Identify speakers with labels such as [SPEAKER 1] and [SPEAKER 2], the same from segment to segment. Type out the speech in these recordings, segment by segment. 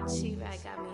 [SPEAKER 1] She-Rag got me.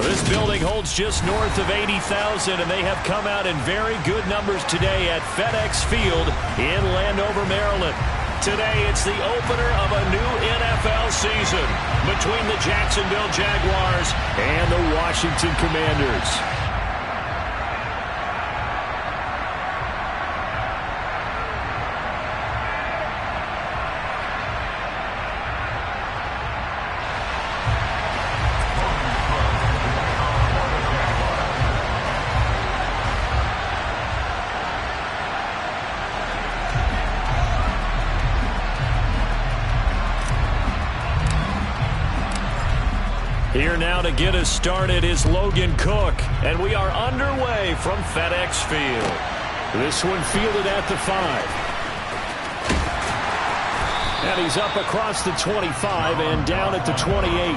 [SPEAKER 2] This building holds just north of 80,000, and they have come out in very good numbers today at FedEx Field in Landover, Maryland. Today, it's the opener of a new NFL season between the Jacksonville Jaguars and the Washington Commanders. Here now to get us started is Logan Cook, and we are underway from FedEx Field. This one fielded at the 5. And he's up across the 25 and down at the 28.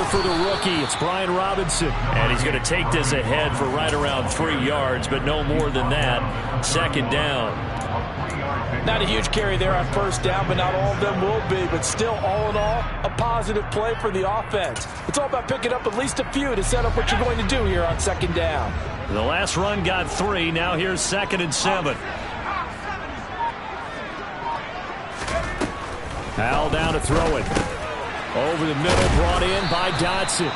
[SPEAKER 2] For the rookie, it's Brian Robinson. And he's going to take this ahead for right around 3 yards, but no more than that. Second down.
[SPEAKER 3] Not a huge carry there on first down, but not all of them will be. But still, all in all, a positive play for the offense. It's all about picking up at least a few to set up what you're going to do here on second down.
[SPEAKER 2] The last run got 3. Now here's 2nd and 7. Howell down to throw it. Over the middle, brought in by Dotson.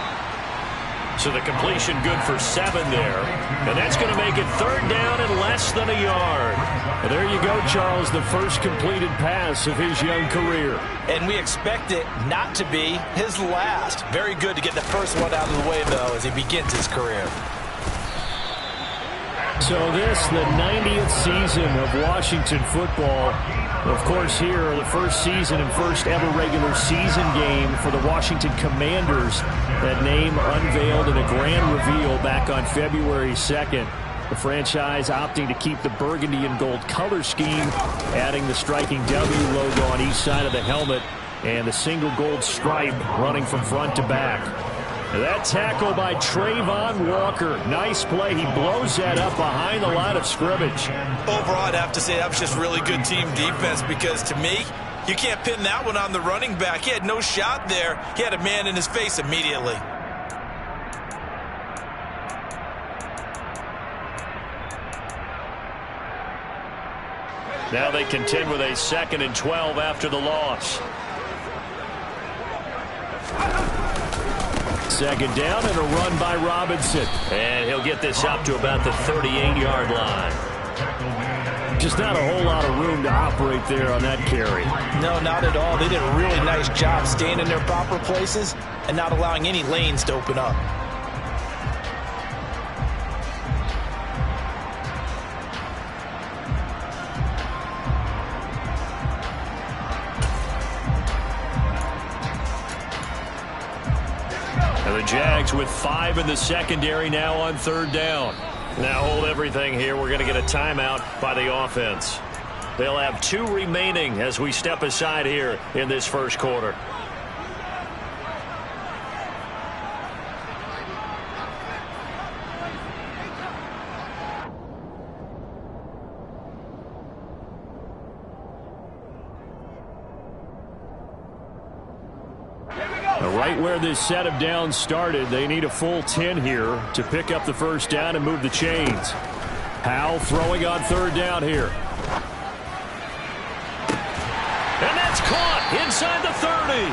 [SPEAKER 2] So the completion good for 7 there. And that's going to make it 3rd down and less than a yard. Well, there you go, Charles, the first completed pass of his young career.
[SPEAKER 3] And we expect it not to be his last. Very good to get the first one out of the way, though, as he begins his career.
[SPEAKER 2] So this, the 90th season of Washington football. Of course, here, the first season and first ever regular season game for the Washington Commanders. That name unveiled in a grand reveal back on February 2nd. The franchise opting to keep the burgundy and gold color scheme, adding the striking W logo on each side of the helmet and the single gold stripe running from front to back. That tackle by Trayvon Walker. Nice play. He blows that up behind the line of scrimmage.
[SPEAKER 3] Overall, I'd have to say that was just really good team defense because, to me, you can't pin that one on the running back. He had no shot there. He had a man in his face immediately.
[SPEAKER 2] Now they contend with a 2nd and 12 after the loss. 2nd down and a run by Robinson. And he'll get this up to about the 38-yard line. Just not a whole lot of room to operate there on that carry.
[SPEAKER 3] No, not at all. They did a really nice job staying in their proper places and not allowing any lanes to open up.
[SPEAKER 2] And the Jags with 5 in the secondary now on 3rd down. Now hold everything here. We're going to get a timeout by the offense. They'll have 2 remaining as we step aside here in this first quarter. Right where this set of downs started, they need a full 10 here to pick up the first down and move the chains. Howell throwing on 3rd down here. And that's caught inside the 30.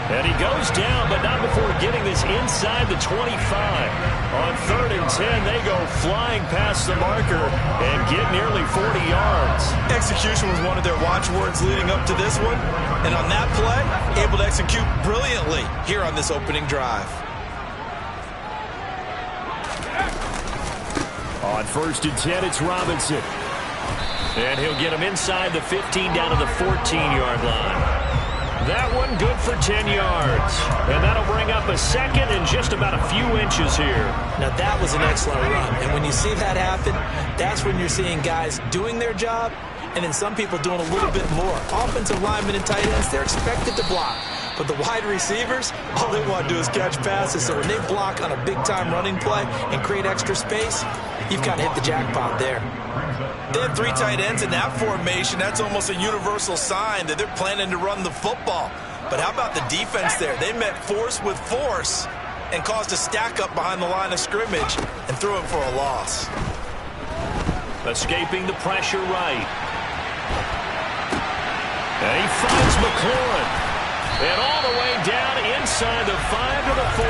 [SPEAKER 2] And he goes down, but not before getting this inside the 25. On 3rd and 10, they go flying past the marker and get nearly 40 yards.
[SPEAKER 3] Execution was one of their watchwords leading up to this one. And on that play, able to execute brilliantly here on this opening drive.
[SPEAKER 2] On 1st and 10, it's Robinson. And he'll get him inside the 15 down to the 14-yard line. That one good for 10 yards. And that'll bring up a 2nd and just about a few inches here.
[SPEAKER 3] Now that was an excellent run. And when you see that happen, that's when you're seeing guys doing their job and then some people doing a little bit more. Offensive linemen and tight ends, they're expected to block. But the wide receivers, all they want to do is catch passes. So when they block on a big-time running play and create extra space, you've got to hit the jackpot there. They have 3 tight ends in that formation. That's almost a universal sign that they're planning to run the football. But how about the defense there? They met force with force and caused a stack up behind the line of scrimmage and threw it for a loss.
[SPEAKER 2] Escaping the pressure right. And he finds McLaurin. And all the way down inside the 5 to the 4.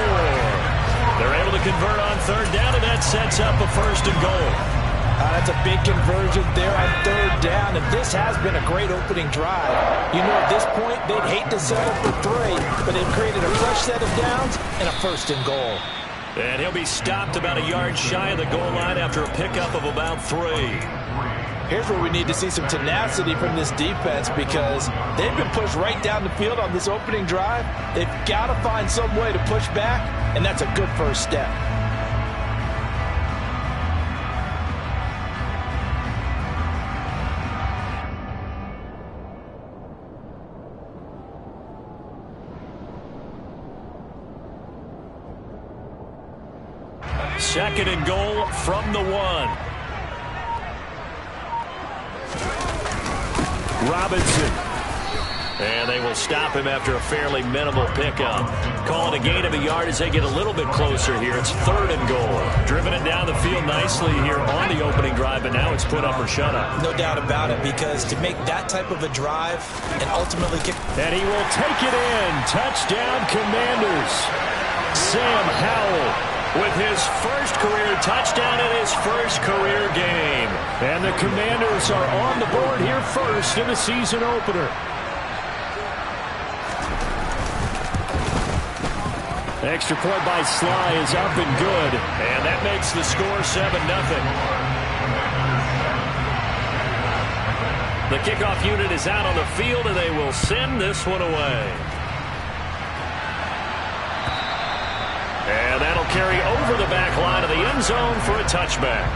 [SPEAKER 2] They're able to convert on 3rd down, and that sets up a 1st and goal.
[SPEAKER 3] That's a big conversion there on 3rd down, and this has been a great opening drive. You know, at this point, they'd hate to settle for 3, but they've created a fresh set of downs and a 1st and goal.
[SPEAKER 2] And he'll be stopped about a yard shy of the goal line after a pickup of about 3.
[SPEAKER 3] Here's where we need to see some tenacity from this defense because they've been pushed right down the field on this opening drive. They've got to find some way to push back, and that's a good first step.
[SPEAKER 2] Second and goal from the 1. Robinson. And they will stop him after a fairly minimal pickup. Call it a gain of a yard as they get a little bit closer here. It's 3rd and goal. Driven it down the field nicely here on the opening drive, but now it's put up or shut up.
[SPEAKER 3] No doubt about it, because to make that type of a drive and ultimately kick.
[SPEAKER 2] And he will take it in. Touchdown, Commanders. Sam Howell with his first career touchdown in his first career game. And the Commanders are on the board here first in the season opener. Extra point by Sly is up and good. And that makes the score 7-0. The kickoff unit is out on the field, and they will send this one away. And that'll carry over the back line of the end zone for a touchback.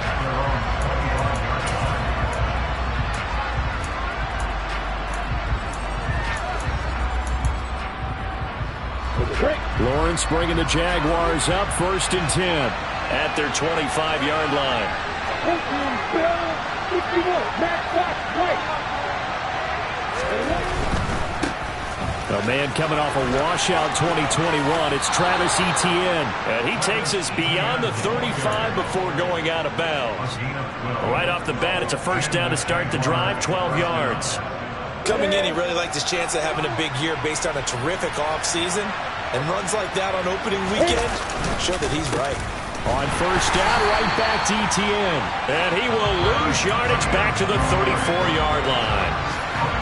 [SPEAKER 2] Lawrence bringing the Jaguars up 1st and 10 at their 25-yard line. A man coming off a washout 2021. It's Travis Etienne. And he takes us beyond the 35 before going out of bounds. Right off the bat, it's a first down to start the drive, 12 yards.
[SPEAKER 3] Coming in, he really liked his chance of having a big year based on a terrific offseason. And runs like that on opening weekend show that he's right.
[SPEAKER 2] On first down, right back to Etienne. And he will lose yardage back to the 34-yard line.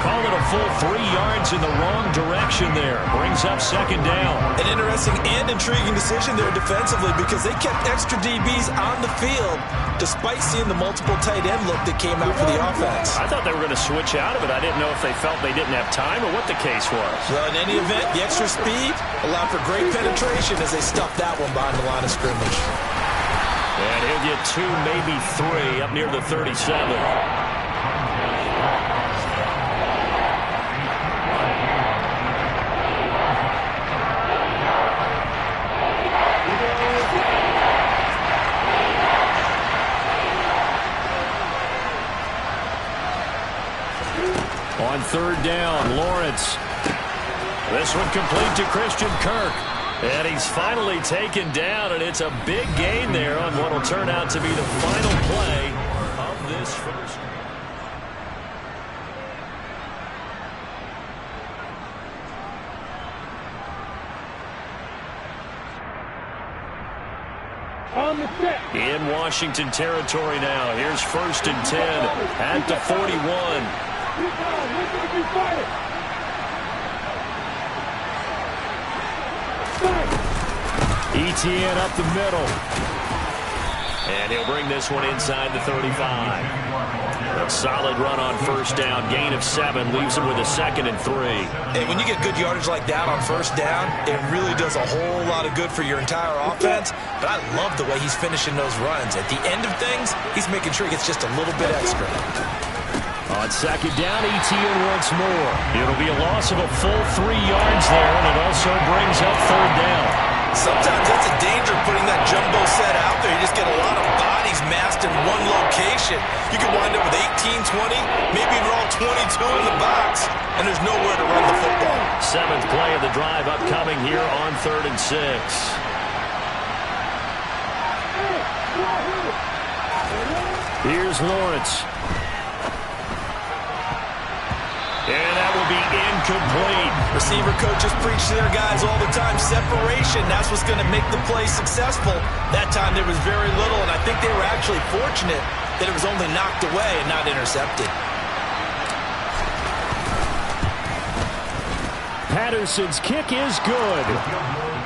[SPEAKER 2] Call it a full 3 yards in the wrong direction there. Brings up 2nd down.
[SPEAKER 3] An interesting and intriguing decision there defensively, because they kept extra DBs on the field despite seeing the multiple tight end look that came out for the offense.
[SPEAKER 2] I thought they were going to switch out of it. I didn't know if they felt they didn't have time or what the case was.
[SPEAKER 3] Well, in any event, the extra speed allowed for great penetration as they stuffed that one behind the line of scrimmage.
[SPEAKER 2] And he'll get 2, maybe 3 up near the 37. On 3rd down, Lawrence. This one complete to Christian Kirk. And he's finally taken down, and it's a big gain there on what will turn out to be the final play of this first. In Washington territory now. Here's 1st and 10 at the 41. Etienne up the middle. And he'll bring this one inside the 35. A solid run on first down. Gain of 7 leaves him with a 2nd and 3.
[SPEAKER 3] And when you get good yardage like that on first down, it really does a whole lot of good for your entire offense. But I love the way he's finishing those runs. At the end of things, he's making sure he gets just a little bit extra.
[SPEAKER 2] On 2nd down, Etienne once more. It'll be a loss of a full 3 yards there, and it also brings up 3rd down.
[SPEAKER 3] Sometimes that's a danger, putting that jumbo set out there. You just get a lot of bodies massed in one location. You could wind up with 18, 20, maybe even all 22 in the box, and there's nowhere to run the football.
[SPEAKER 2] 7th play of the drive upcoming here on 3rd and 6. Here's Lawrence. And that will be incomplete.
[SPEAKER 3] Receiver coaches preach to their guys all the time. Separation, that's what's going to make the play successful. That time there was very little, and I think they were actually fortunate that it was only knocked away and not intercepted.
[SPEAKER 2] Patterson's kick is good.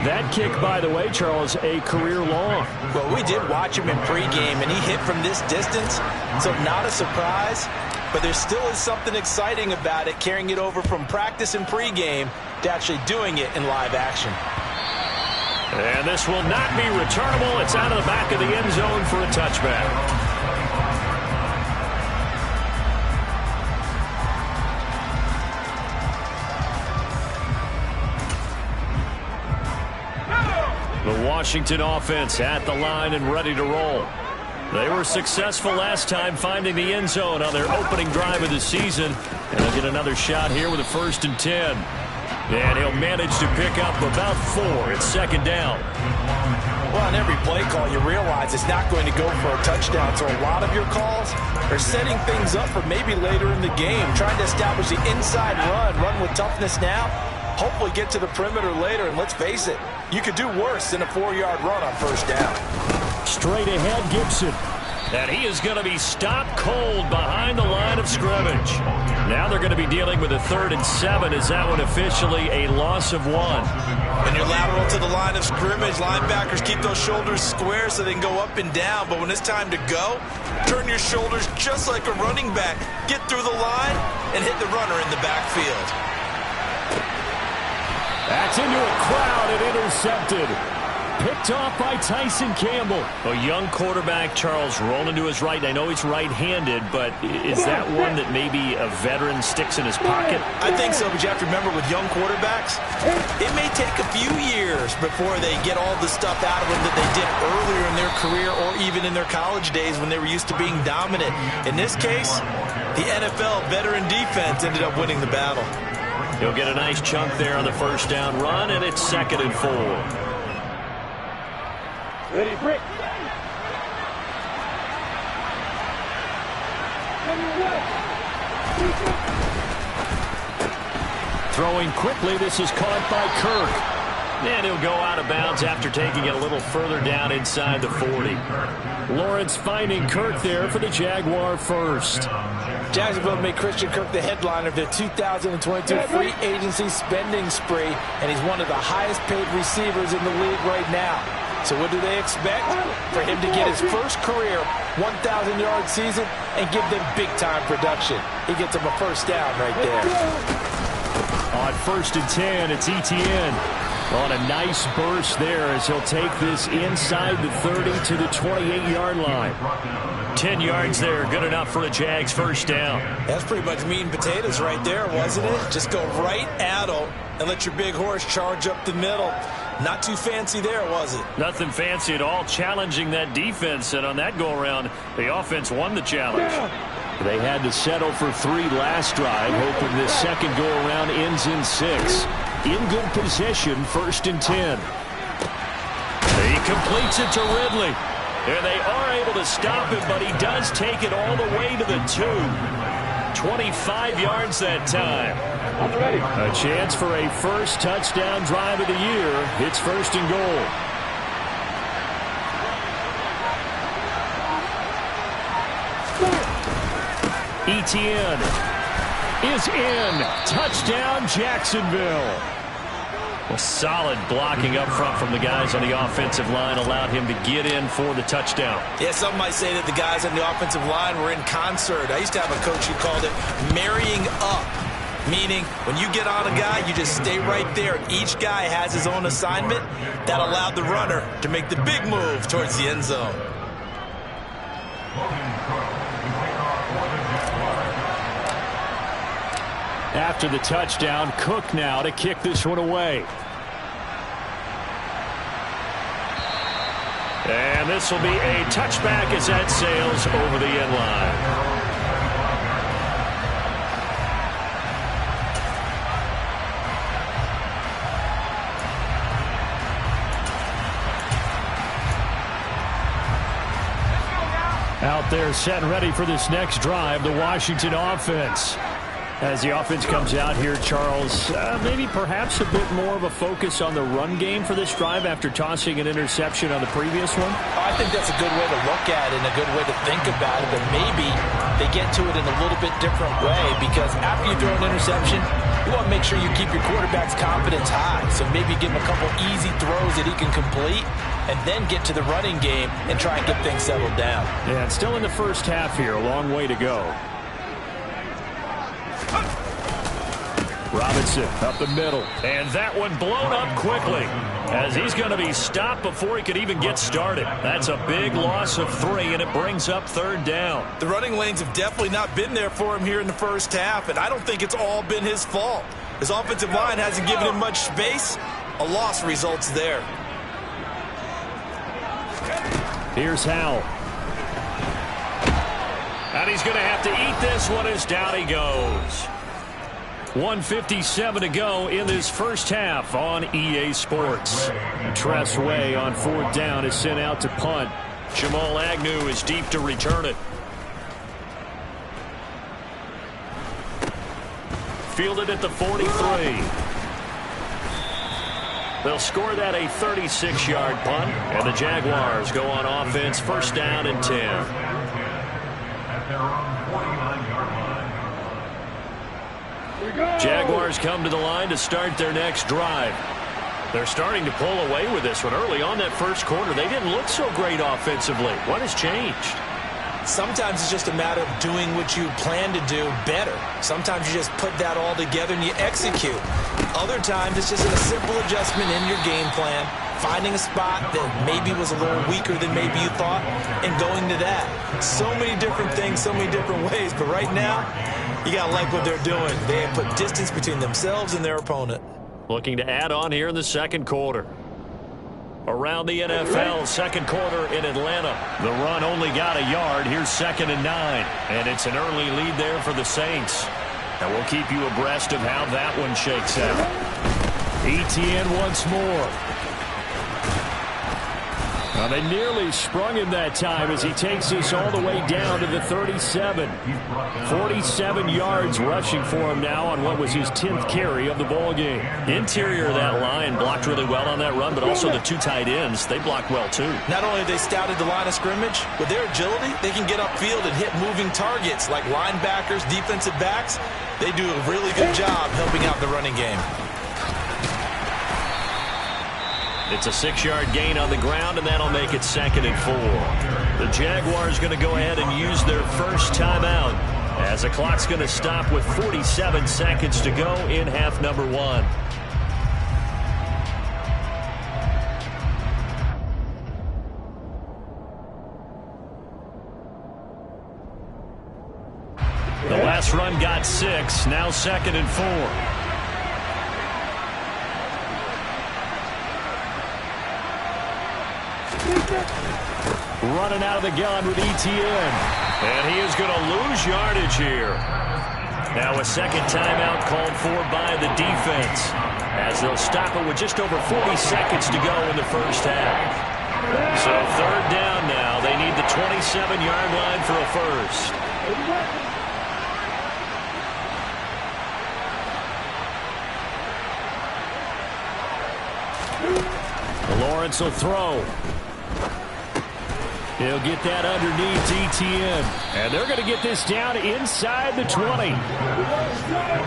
[SPEAKER 2] That kick, by the way, Charles, a career long.
[SPEAKER 3] Well, we did watch him in pregame, and he hit from this distance, so not a surprise. But there still is something exciting about it, carrying it over from practice and pregame to actually doing it in live action.
[SPEAKER 2] And this will not be returnable. It's out of the back of the end zone for a touchback. The Washington offense at the line and ready to roll. They were successful last time finding the end zone on their opening drive of the season. And they'll get another shot here with a 1st and 10. And he'll manage to pick up about 4. It's 2nd down.
[SPEAKER 3] Well, on every play call, you realize it's not going to go for a touchdown. So a lot of your calls are setting things up for maybe later in the game, trying to establish the inside run with toughness now, hopefully get to the perimeter later. And let's face it, you could do worse than a 4-yard run on 1st down.
[SPEAKER 2] Straight ahead, Gibson. And he is going to be stopped cold behind the line of scrimmage. Now they're going to be dealing with a 3rd and 7. Is that one officially a loss of 1?
[SPEAKER 3] When you're lateral to the line of scrimmage, linebackers keep those shoulders square so they can go up and down. But when it's time to go, turn your shoulders just like a running back. Get through the line and hit the runner in the backfield.
[SPEAKER 2] That's into a crowd and intercepted. Picked off by Tyson Campbell. A young quarterback, Charles, rolling to his right. I know he's right-handed, but is that one that maybe a veteran sticks in his pocket?
[SPEAKER 3] I think so, but you have to remember with young quarterbacks, it may take a few years before they get all the stuff out of them that they did earlier in their career or even in their college days when they were used to being dominant. In this case, the NFL veteran defense ended up winning the battle.
[SPEAKER 2] He'll get a nice chunk there on the 1st down run, and it's 2nd and 4.
[SPEAKER 4] Ready, break.
[SPEAKER 2] Throwing quickly, this is caught by Kirk. And he'll go out of bounds after taking it a little further down inside the 40. Lawrence finding Kirk there for the Jaguar 1st.
[SPEAKER 3] Jacksonville made Christian Kirk the headliner of their 2022 free agency spending spree, and he's one of the highest paid receivers in the league right now. So what do they expect? For him to get his first career 1,000-yard season and give them big-time production. He gets them a 1st down right there.
[SPEAKER 2] On 1st and 10, it's Etienne. On a nice burst there as he'll take this inside the 30 to the 28-yard line. 10 yards there, good enough for a Jags 1st down.
[SPEAKER 3] That's pretty much meat and potatoes right there, wasn't it? Just go right at him and let your big horse charge up the middle. Not too fancy there, was it?
[SPEAKER 2] Nothing fancy at all, challenging that defense, and on that go-around, the offense won the challenge. They had to settle for 3 last drive, hoping this second go-around ends in 6. In good position, 1st and 10. He completes it to Ridley. And they are able to stop him, but he does take it all the way to the 2. 25 yards that time. A chance for a first touchdown drive of the year. It's 1st and goal. Etienne is in. Touchdown, Jacksonville. Well, solid blocking up front from the guys on the offensive line allowed him to get in for the touchdown.
[SPEAKER 3] Yeah, some might say that the guys on the offensive line were in concert. I used to have a coach who called it marrying up, meaning when you get on a guy, you just stay right there. Each guy has his own assignment. That allowed the runner to make the big move towards the end zone.
[SPEAKER 2] After the touchdown, Cook now to kick this one away. And this will be a touchback as that sails over the end line. Out there set and ready for this next drive, the Washington offense. As the offense comes out here, Charles, maybe perhaps a bit more of a focus on the run game for this drive after tossing an interception on the previous one?
[SPEAKER 3] I think that's a good way to look at it and a good way to think about it, but maybe they get to it in a little bit different way because after you throw an interception, you want to make sure you keep your quarterback's confidence high. So maybe give him a couple easy throws that he can complete and then get to the running game and try and get things settled down.
[SPEAKER 2] Yeah, it's still in the first half here. A long way to go. Robinson up the middle. And that one blown up quickly as he's going to be stopped before he could even get started. That's a big loss of 3, and it brings up 3rd down.
[SPEAKER 3] The running lanes have definitely not been there for him here in the first half, and I don't think it's all been his fault. His offensive line hasn't given him much space. A loss results there.
[SPEAKER 2] Here's Howell. And he's going to have to eat this one as down he goes. 1:57 to go in this first half on EA Sports. Tress Way on 4th down is sent out to punt. Jamal Agnew is deep to return it. Fielded at the 43. They'll score that a 36-yard punt, and the Jaguars go on offense, first down and 10. Jaguars come to the line to start their next drive. They're starting to pull away with this one. Early on that first quarter, they didn't look so great offensively. What has changed?
[SPEAKER 3] Sometimes it's just a matter of doing what you plan to do better. Sometimes you just put that all together and you execute. Other times it's just a simple adjustment in your game plan, finding a spot that maybe was a little weaker than maybe you thought, and going to that. So many different things, so many different ways, but right now, you got to like what they're doing. They have put distance between themselves and their opponent.
[SPEAKER 2] Looking to add on here in the second quarter. Around the NFL, second quarter in Atlanta. The run only got a yard. Here's 2nd and 9. And it's an early lead there for the Saints. And we'll keep you abreast of how that one shakes out. ETN once more. Now they nearly sprung him that time as he takes this all the way down to the 37. 47 yards rushing for him now on what was his 10th carry of the ball game. Interior of that line blocked really well on that run, but also the 2 tight ends, they blocked well too.
[SPEAKER 3] Not only have they scouted the line of scrimmage, with their agility, they can get upfield and hit moving targets like linebackers, defensive backs. They do a really good job helping out the running game.
[SPEAKER 2] It's a 6-yard gain on the ground, and that'll make it 2nd and 4. The Jaguars going to go ahead and use their first timeout as the clock's going to stop with 47 seconds to go in half number 1. The last run got 6, now 2nd and 4. Running out of the gun with ETN. And he is going to lose yardage here. Now a second timeout called for by the defense, as they'll stop it with just over 40 seconds to go in the first half. So 3rd down now. They need the 27-yard line for a first. Lawrence will throw. He'll get that underneath ETN. And they're going to get this down inside the 20.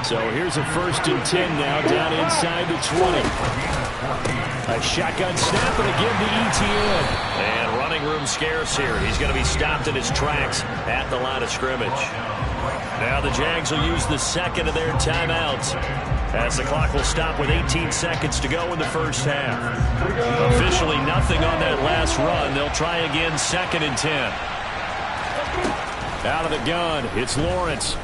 [SPEAKER 2] So here's a 1st and 10 now down inside the 20. A shotgun snap and again to ETN. And running room scarce here. He's going to be stopped in his tracks at the line of scrimmage. Now the Jags will use the second of their timeouts, as the clock will stop with 18 seconds to go in the first half. Officially nothing on that last run. They'll try again, 2nd and 10. Out of the gun, it's Lawrence.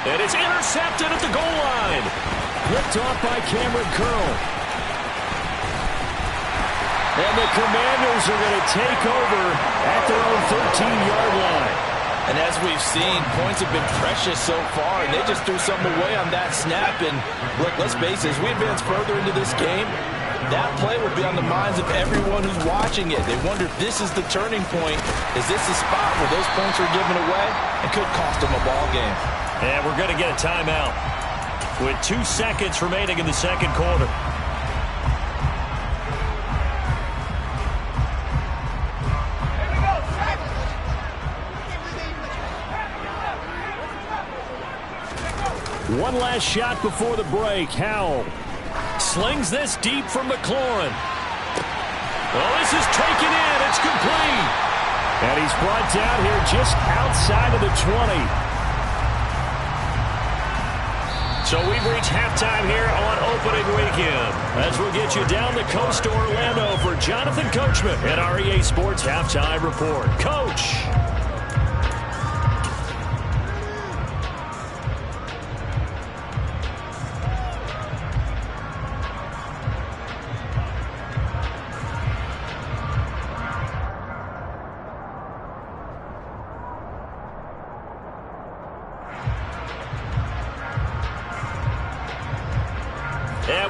[SPEAKER 2] And it's intercepted at the goal line. Flipped off by Cameron Curl. And the Commanders are going to take over at their own 13-yard line.
[SPEAKER 3] And as we've seen, points have been precious so far, and they just threw something away on that snap. And look, let's face it, as we advance further into this game, that play will be on the minds of everyone who's watching it. They wonder if this is the turning point. Is this the spot where those points are given away? It could cost them a ball game.
[SPEAKER 2] And we're going to get a timeout with 2 seconds remaining in the second quarter. One last shot before the break. Howell slings this deep from McLaurin. Well, this is taken in. It's complete. And he's brought down here just outside of the 20. So we've reached halftime here on opening weekend, as we'll get you down the coast to Orlando for Jonathan Coachman at our EA Sports Halftime Report. Coach.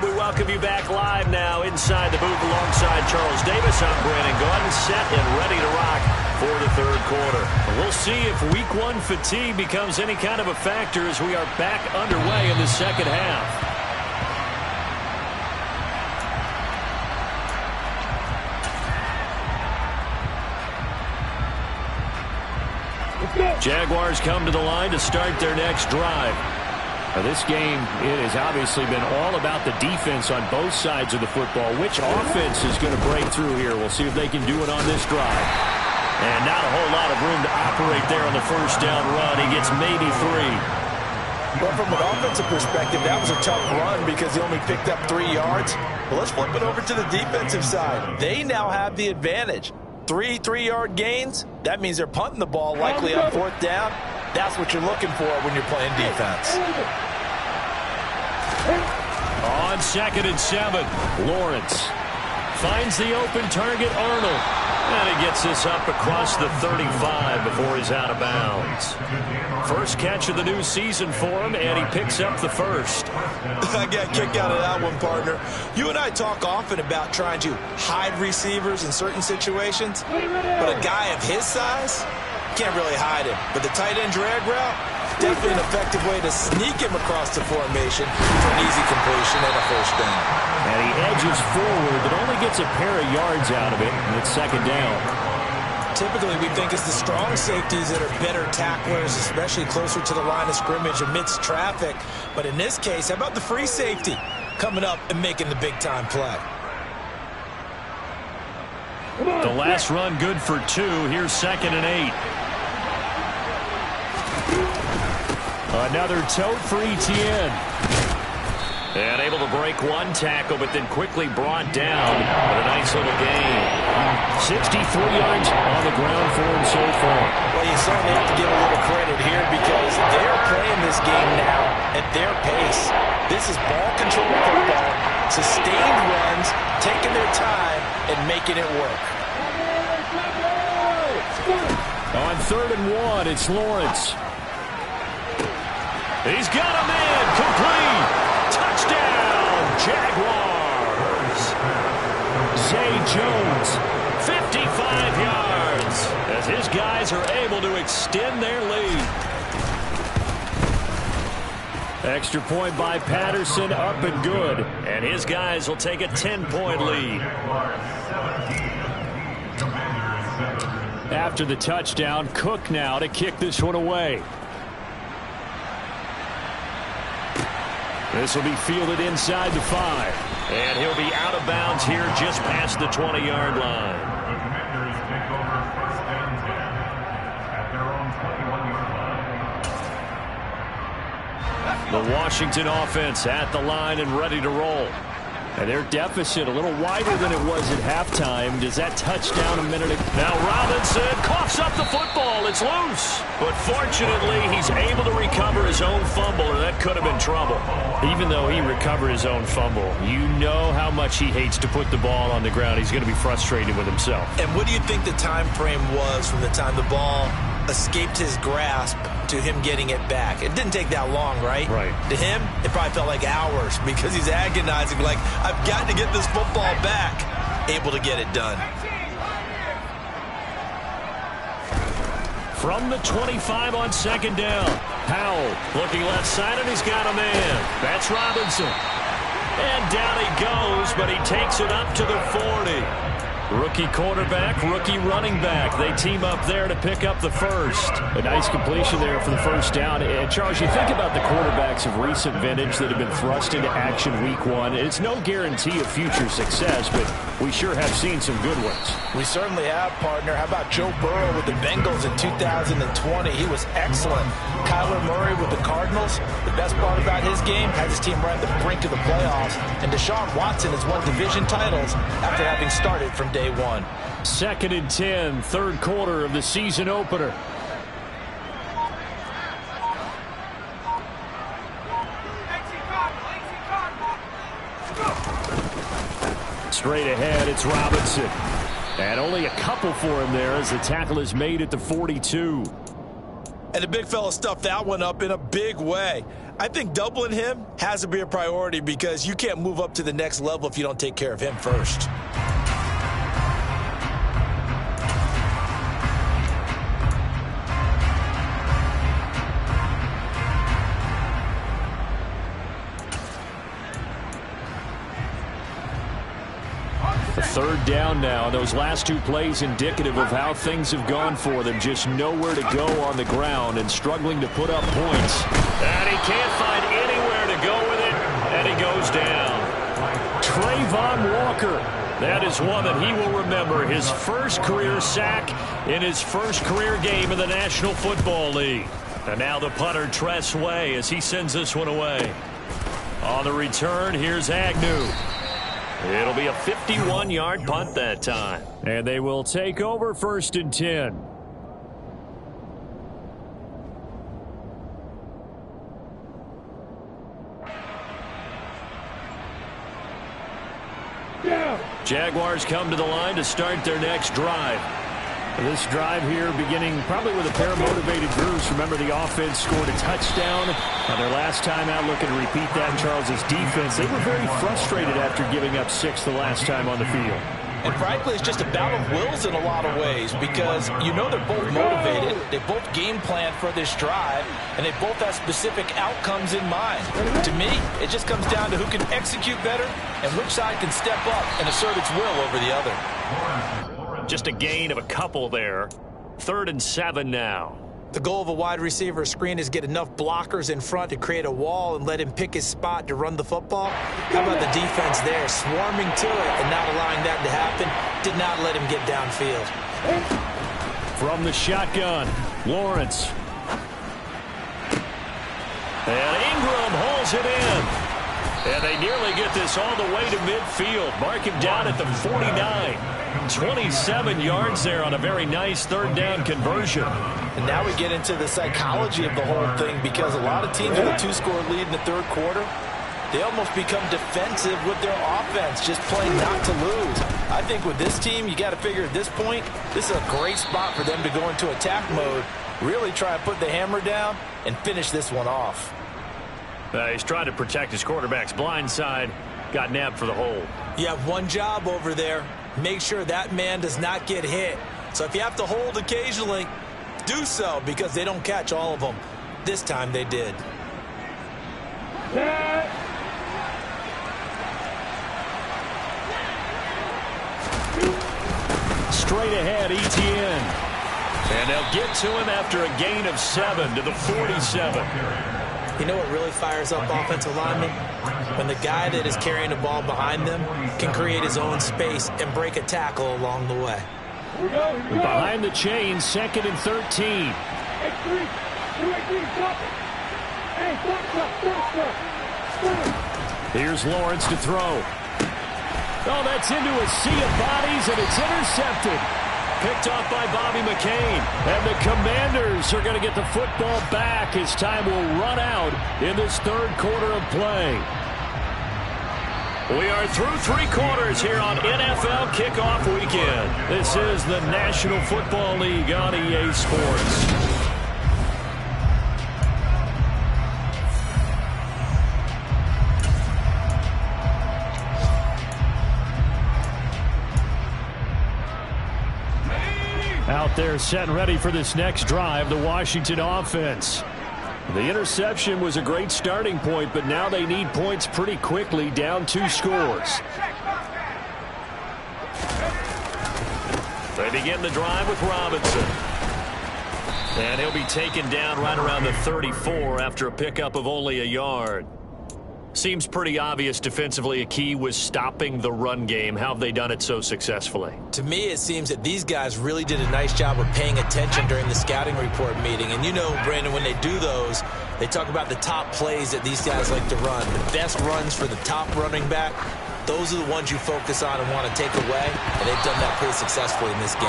[SPEAKER 2] And we welcome you back live now inside the booth alongside Charles Davis. I'm Brandon Gaudin, set and ready to rock for the third quarter. We'll see if week one fatigue becomes any kind of a factor as we are back underway in the second half. Jaguars come to the line to start their next drive. Now this game, it has obviously been all about the defense on both sides of the football. Which offense is going to break through here? We'll see if they can do it on this drive. And not a whole lot of room to operate there on the first down run. He gets maybe 3.
[SPEAKER 3] Well, from an offensive perspective, that was a tough run because he only picked up 3 yards. Well, let's flip it over to the defensive side. They now have the advantage. 3 3-yard gains, that means they're punting the ball likely on fourth down. That's what you're looking for when you're playing defense.
[SPEAKER 2] On 2nd and 7, Lawrence finds the open target, Arnold. And he gets this up across the 35 before he's out of bounds. First catch of the new season for him, and he picks up the first.
[SPEAKER 3] I got a kick out of that one, partner. You and I talk often about trying to hide receivers in certain situations, but a guy of his size can't really hide him. But the tight end drag route, definitely an effective way to sneak him across the formation for an easy completion and a first down.
[SPEAKER 2] And he edges forward, but only gets a pair of yards out of it, and it's second down.
[SPEAKER 3] Typically, we think it's the strong safeties that are better tacklers, especially closer to the line of scrimmage amidst traffic. But in this case, how about the free safety coming up and making the big-time play?
[SPEAKER 2] The last run good for 2. Here's 2nd and 8. Another tote for Etienne. And able to break one tackle, but then quickly brought down. But a nice little gain. 63 yards on the ground for him so far.
[SPEAKER 3] Well, you certainly have to give a little credit here because they're playing this game now at their pace. This is ball control football, sustained runs, taking their time, and making it work.
[SPEAKER 2] On 3rd and 1, it's Lawrence. He's got a man, complete. Touchdown, Jaguars. Zay Jones, 55 yards, as his guys are able to extend their lead. Extra point by Patterson, up and good. And his guys will take a 10-point lead. After the touchdown, Cook now to kick this one away. This will be fielded inside the 5. And he'll be out of bounds here just past the 20-yard line. The Washington offense at the line and ready to roll. And their deficit a little wider than it was at halftime. Does that touchdown a minute ago? Now Robinson coughs up the football. It's loose. But fortunately, he's able to recover his own fumble, or that could have been trouble. Even though he recovered his own fumble, you know how much he hates to put the ball on the ground. He's going to be frustrated with himself.
[SPEAKER 3] And what do you think the time frame was from the time the ball escaped his grasp to him getting it back? It didn't take that long, right?
[SPEAKER 2] Right.
[SPEAKER 3] To him, it probably felt like hours because he's agonizing, like, I've got to get this football back. Able to get it done.
[SPEAKER 2] From the 25 on 2nd down, Powell looking left side, and he's got a man. That's Robinson. And down he goes, but he takes it up to the 40. Rookie quarterback, rookie running back. They team up there to pick up the first. A nice completion there for the first down. And Charles, you think about the quarterbacks of recent vintage that have been thrust into action week 1. It's no guarantee of future success, but we sure have seen some good ones.
[SPEAKER 3] We certainly have, partner. How about Joe Burrow with the Bengals in 2020? He was excellent. Kyler Murray with the Cardinals. The best part about his game, had his team right at the brink of the playoffs. And Deshaun Watson has won division titles after having started from day 1.
[SPEAKER 2] 2nd and 10, third quarter of the season opener. Straight ahead, it's Robinson. And only a couple for him there as the tackle is made at the 42.
[SPEAKER 3] And And the big fella stuffed that one up in a big way. I think doubling him has to be a priority because you can't move up to the next level if you don't take care of him first.
[SPEAKER 2] Third down now. Those last two plays indicative of how things have gone for them. Just nowhere to go on the ground and struggling to put up points. And he can't find anywhere to go with it. And he goes down. Trayvon Walker. That is one that he will remember. His first career sack in his first career game in the National Football League. And now the punter, Tress Way, as he sends this one away. On the return, here's Agnew. It'll be a 51-yard punt that time. And they will take over 1st and 10. Jaguars come to the line to start their next drive. This drive here beginning probably with a pair of motivated groups. Remember, the offense scored a touchdown on their last time out, looking to repeat that in Charles's defense. They were very frustrated after giving up 6 the last time on the field.
[SPEAKER 3] And frankly, it's just a battle of wills in a lot of ways because you know they're both motivated. They both game plan for this drive, and they both have specific outcomes in mind. To me, it just comes down to who can execute better and which side can step up and assert its will over the other.
[SPEAKER 2] Just a gain of a couple there. 3rd and 7 now.
[SPEAKER 3] The goal of a wide receiver screen is get enough blockers in front to create a wall and let him pick his spot to run the football. How about the defense there, swarming to it and not allowing that to happen? Did not let him get downfield.
[SPEAKER 2] From the shotgun, Lawrence. And Ingram holds it in. And they nearly get this all the way to midfield. Mark him down at the 49. 27 yards there on a very nice 3rd down conversion.
[SPEAKER 3] And now we get into the psychology of the whole thing because a lot of teams with a 2-score lead in the 3rd quarter, they almost become defensive with their offense, just playing not to lose. I think with this team, you got to figure at this point, this is a great spot for them to go into attack mode, really try and put the hammer down and finish this one off.
[SPEAKER 2] He's trying to protect his quarterback's blind side. Got nabbed for the hold.
[SPEAKER 3] You have one job over there. Make sure that man does not get hit. So if you have to hold occasionally, do so because they don't catch all of them. This time they did.
[SPEAKER 2] Straight ahead, Etienne. And they'll get to him after a gain of 7 to the 47.
[SPEAKER 3] You know what really fires up offensive linemen? When the guy that is carrying the ball behind them can create his own space and break a tackle along the way.
[SPEAKER 2] Behind the chain, 2nd and 13. Here's Lawrence to throw. Oh, that's into a sea of bodies, and it's intercepted. Picked off by Bobby McCain. And the Commanders are going to get the football back as time will run out in this 3rd quarter of play. We are through 3 quarters here on NFL Kickoff Weekend. This is the National Football League on EA Sports. Out there set and ready for this next drive, the Washington offense. The interception was a great starting point, but now they need points pretty quickly, down 2 scores. They begin the drive with Robinson. And he'll be taken down right around the 34 after a pickup of only a yard. Seems pretty obvious defensively a key was stopping the run game. How have they done it so successfully?
[SPEAKER 3] To me, it seems that these guys really did a nice job of paying attention during the scouting report meeting. And you know, Brandon, when they do those, they talk about the top plays that these guys like to run. The best runs for the top running back, those are the ones you focus on and want to take away. And they've done that pretty successfully in this game.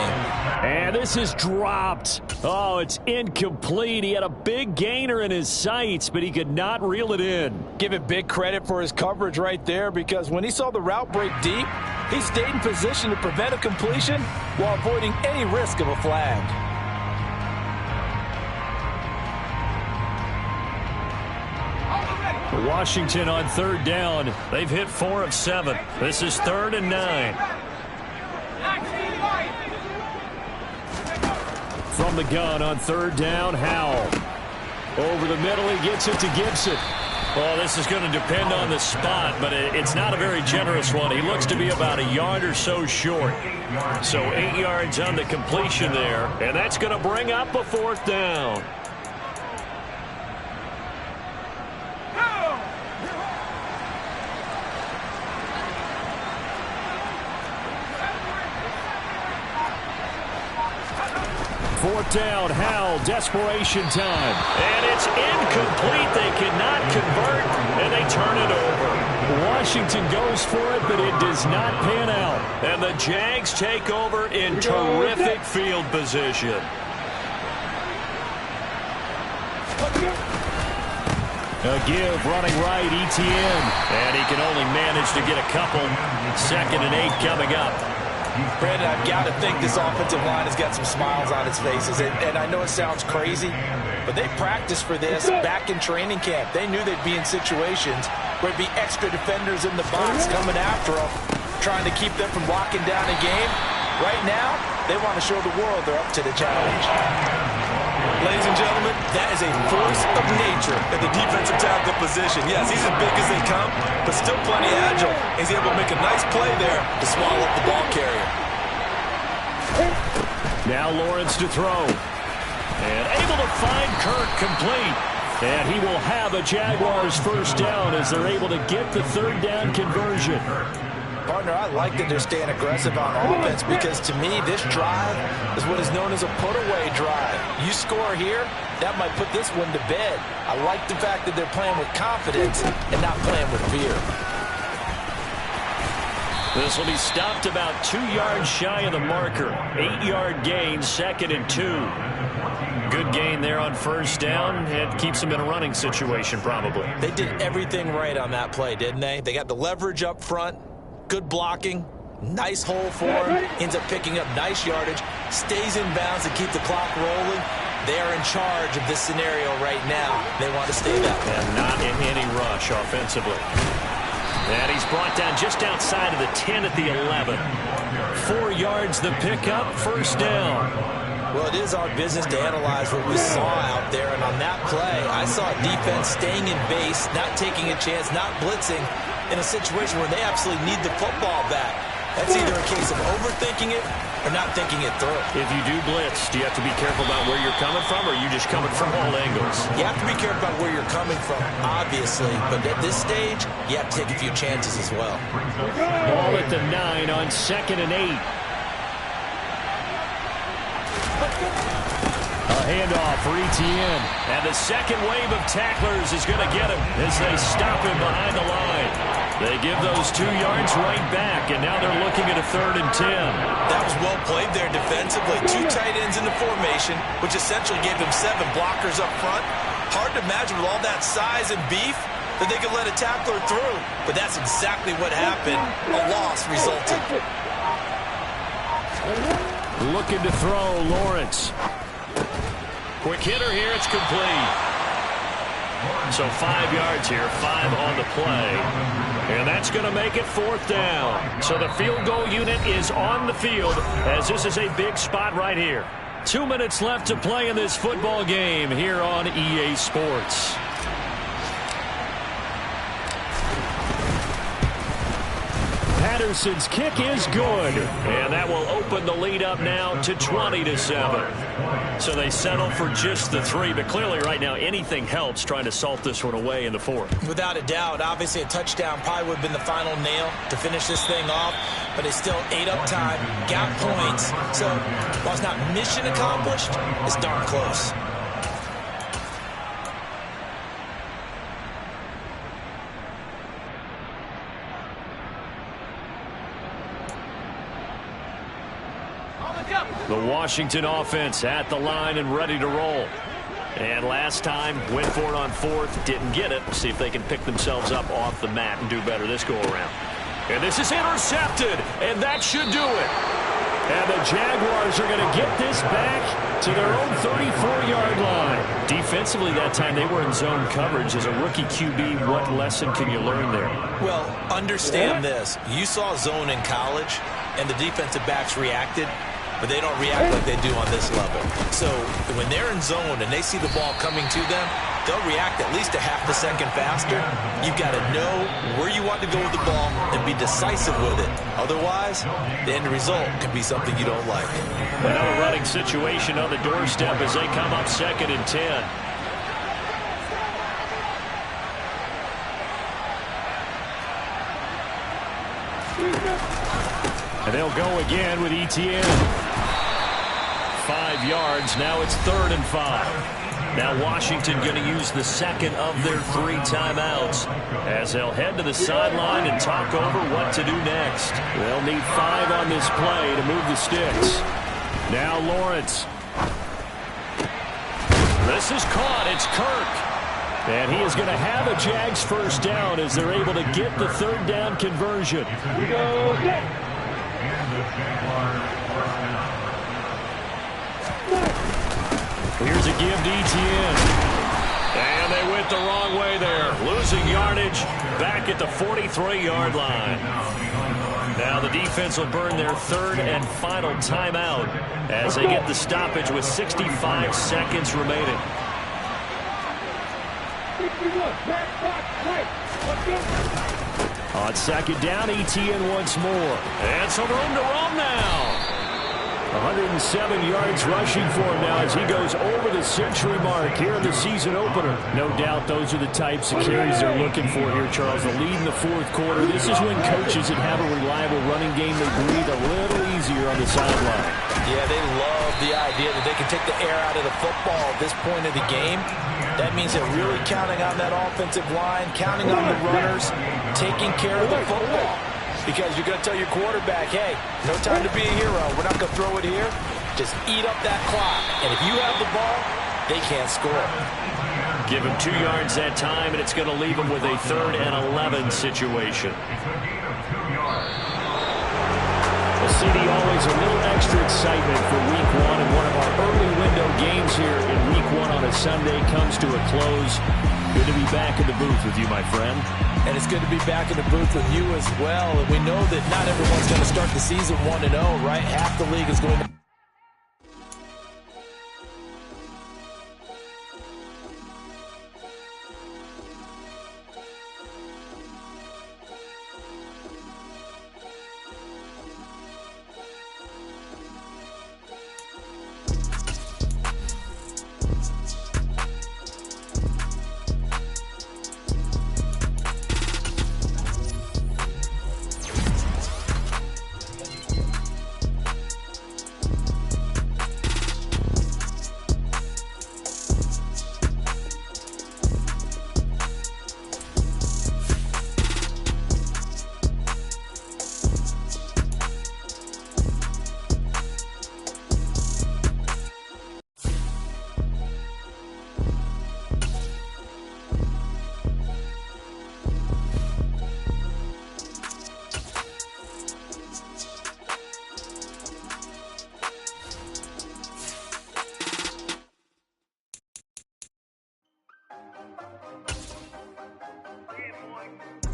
[SPEAKER 2] And this is dropped. Oh, it's incomplete. He had a big gainer in his sights, but he could not reel it in.
[SPEAKER 3] Give it big credit for his coverage right there because when he saw the route break deep, he stayed in position to prevent a completion while avoiding any risk of a flag.
[SPEAKER 2] Washington on third down. They've hit 4 of 7. This is 3rd and 9. From the gun on third down, Howell. Over the middle, he gets it to Gibson. Well, this is going to depend on the spot, but it's not a very generous one. He looks to be about a yard or so short. So 8 yards on the completion there, and that's going to bring up a 4th down. Fourth down, Howell, desperation time. And it's incomplete. They cannot convert, and they turn it over. Washington goes for it, but it does not pan out. And the Jags take over in terrific field position. A give, running right, Etienne. And he can only manage to get a couple. 2nd and 8 coming up.
[SPEAKER 3] Brandon, I've got to think this offensive line has got some smiles on its faces. And I know it sounds crazy, but they practiced for this back in training camp. They knew they'd be in situations where there'd be extra defenders in the box coming after them, trying to keep them from locking down a game. Right now, they want to show the world they're up to the challenge.
[SPEAKER 4] Ladies and gentlemen, that is a force of nature at the defensive tackle position. Yes, he's as big as they come, but still plenty agile. He's able to make a nice play there to swallow up the ball carrier.
[SPEAKER 2] Now Lawrence to throw. And able to find Kirk complete. And he will have a Jaguars 1st down as they're able to get the 3rd down conversion.
[SPEAKER 3] Partner, I like that they're staying aggressive on offense because, to me, this drive is what is known as a put-away drive. You score here, that might put this one to bed. I like the fact that they're playing with confidence and not playing with fear.
[SPEAKER 2] This will be stopped about 2 yards shy of the marker. 8-yard gain, 2nd and 2. Good gain there on 1st down. It keeps them in a running situation, probably.
[SPEAKER 3] They did everything right on that play, didn't they? They got the leverage up front. Good blocking, nice hole for him, ends up picking up nice yardage, stays in bounds to keep the clock rolling. They are in charge of this scenario right now. They want to stay that way.
[SPEAKER 2] And not in any rush offensively. And he's brought down just outside of the 10 at the 11. 4 yards the pickup, 1st down.
[SPEAKER 3] Well, it is our business to analyze what we saw out there, and on that play, I saw a defense staying in base, not taking a chance, not blitzing, in a situation where they absolutely need the football back. That's either a case of overthinking it or not thinking it through.
[SPEAKER 2] If you do blitz, do you have to be careful about where you're coming from, or are you just coming from all angles?
[SPEAKER 3] You have to be careful about where you're coming from, obviously, but at this stage, you have to take a few chances as well.
[SPEAKER 2] Ball at the 9 on 2nd and 8. A handoff for Etienne. And the second wave of tacklers is going to get him as they stop him behind the line. They give those 2 yards right back, and now they're looking at a 3rd and 10.
[SPEAKER 3] That was well played there defensively. 2 tight ends in the formation, which essentially gave him 7 blockers up front. Hard to imagine with all that size and beef that they could let a tackler through. But that's exactly what happened. A loss resulted.
[SPEAKER 2] Looking to throw, Lawrence. Quick hitter here, it's complete. So 5 yards here, 5 on the play. And that's going to make it 4th down. So the field goal unit is on the field as this is a big spot right here. 2 minutes left to play in this football game here on EA Sports. Patterson's kick is good, and that will open the lead up now to 20-7. So they settle for just the 3, but clearly right now anything helps trying to salt this one away in the 4th.
[SPEAKER 3] Without a doubt, obviously a touchdown probably would have been the final nail to finish this thing off, but they still ate up time, got points. So while it's not mission accomplished, it's darn close.
[SPEAKER 2] The Washington offense at the line and ready to roll. And last time, went for it on 4th, didn't get it. See if they can pick themselves up off the mat and do better this go around. And this is intercepted, and that should do it. And the Jaguars are going to get this back to their own 34-yard line. Defensively that time, they were in zone coverage. As a rookie QB, what lesson can you learn there?
[SPEAKER 3] Well, understand this. You saw zone in college, and the defensive backs reacted, but they don't react like they do on this level. So when they're in zone and they see the ball coming to them, they'll react at least a half a second faster. You've got to know where you want to go with the ball and be decisive with it. Otherwise, the end result can be something you don't like.
[SPEAKER 2] Another running situation on the doorstep as they come up 2nd and 10. And they'll go again with Etienne. 5 yards. Now it's 3rd and 5. Now Washington going to use the second of their 3 timeouts as they'll head to the sideline and talk over what to do next. They'll need 5 on this play to move the sticks. Now Lawrence. This is caught. It's Kirk. And he is going to have a Jags first down as they're able to get the 3rd down conversion. Here's a give to Etienne. And they went the wrong way there. Losing yardage back at the 43-yard line. Now the defense will burn their 3rd and final timeout as they get the stoppage with 65 seconds remaining. On 2nd down, Etienne once more. And some room to roam now. 107 yards rushing for him now as he goes over the century mark here in the season opener. No doubt those are the types of carries they're looking for here, Charles. The lead in the 4th quarter. This is when coaches that have a reliable running game, they breathe a little easier on the sideline.
[SPEAKER 3] Yeah, they love the idea that they can take the air out of the football at this point of the game. That means they're really counting on that offensive line, counting on the runners, taking care of the football. Because you're going to tell your quarterback, hey, no time to be a hero. We're not going to throw it here. Just eat up that clock. And if you have the ball, they can't score.
[SPEAKER 2] Give him 2 yards that time, and it's going to leave him with a 3rd and 11 situation. Well, CD, always a little extra excitement for Week 1, and one of our early window games here in Week 1 on a Sunday comes to a close. Good to be back in the booth with you, my friend.
[SPEAKER 3] And it's good to be back in the booth with you as well. And we know that not everyone's going to start the season 1-0, right? Half the league is going to...